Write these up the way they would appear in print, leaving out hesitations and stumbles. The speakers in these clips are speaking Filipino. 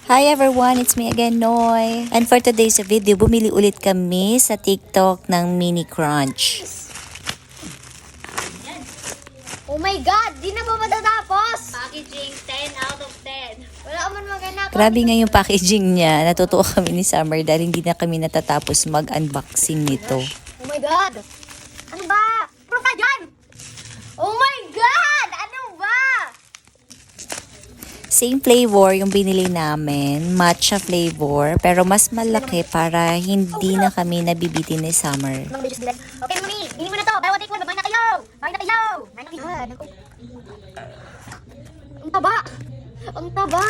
Hi everyone, it's me again, Noy. And for today's video, bumili ulit kami sa TikTok ng Mini Crunch. Oh my God! Di na ba matatapos? Packaging 10 out of 10. Wala man magana. Grabe nga yung packaging niya. Natutuwa kami ni Summer dahil hindi na kami natatapos mag-unboxing nito. Oh my God! Ano ba? Ano ka dyan? Oh my God! Ano ba? Same flavor yung binili namin, matcha flavor, pero mas malaki para hindi na kami nabibitin ni Summer. Mga beses dilan. Okay, mami. Bili mo na to. Bawat take one. Babae na kayo. Babae na kayo. Babae na kayo. Ang taba. Ang taba.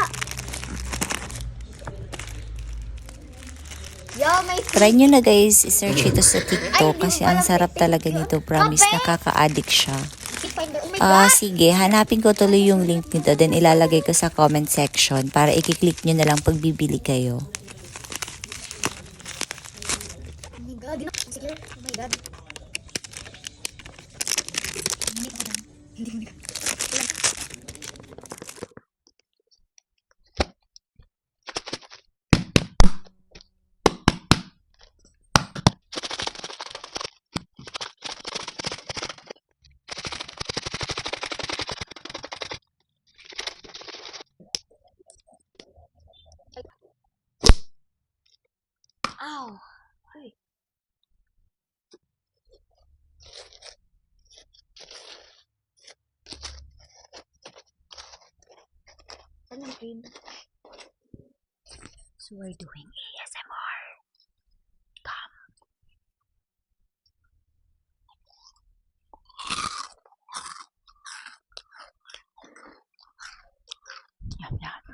Yo, may Try nyo na guys, i-search ito sa TikTok kasi ang sarap talaga nito, promise, nakaka-addict siya. finder. Oh my God! Sige, hanapin ko tuloy yung link nito, then ilalagay ko sa comment section para i-click nyo na lang pag bibili kayo. Oh my God. Di na. Sige. Oh my God. Ow! Uy. Anong cream? So we're doing ASMR. Yum, yum.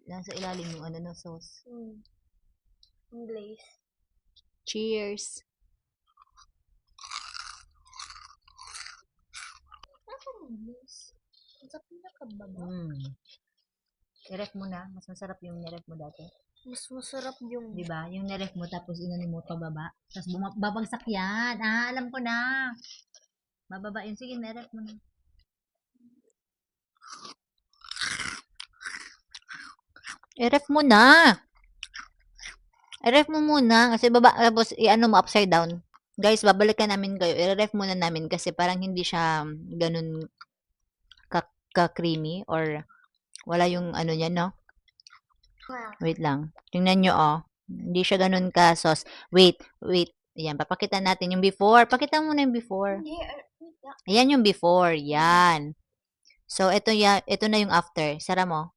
Nasa ilalim yung ano ng sauce. Ang glaze. Cheers! Ang glaze. Ang sa pinakababa. I-ref mo na. Mas masarap yung niref mo dati. Mas masarap yung... Di ba? Yung niref mo tapos inano mo pababa. Tapos babagsak yan. Alam ko na. Bababa yun. Sige, niref mo na. I-ref mo na. I-ref mo muna. Kasi baba, tapos i-ano mo upside down. Guys, babalikan namin kayo. I-ref muna namin kasi parang hindi siya ganun ka-creamy or wala yung ano niya, no? Wait lang. Tingnan nyo, oh. Hindi siya ganun ka-sauce. Wait. Ayan, papakita natin yung before. Pakita mo na yung before. Ayan yung before. Yan. So, ito na yung after. Sara mo.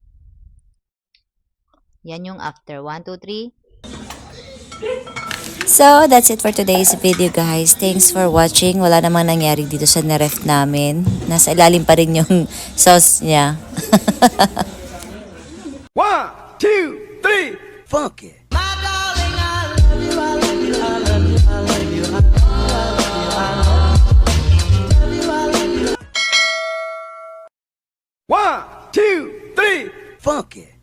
Yan yung after. 1, 2, 3. So, that's it for today's video, guys. Thanks for watching. Wala namang nangyari dito sa naref namin. Nasa ilalim pa rin yung sauce niya. 1, 2, 3, funky. One, two, three, funky.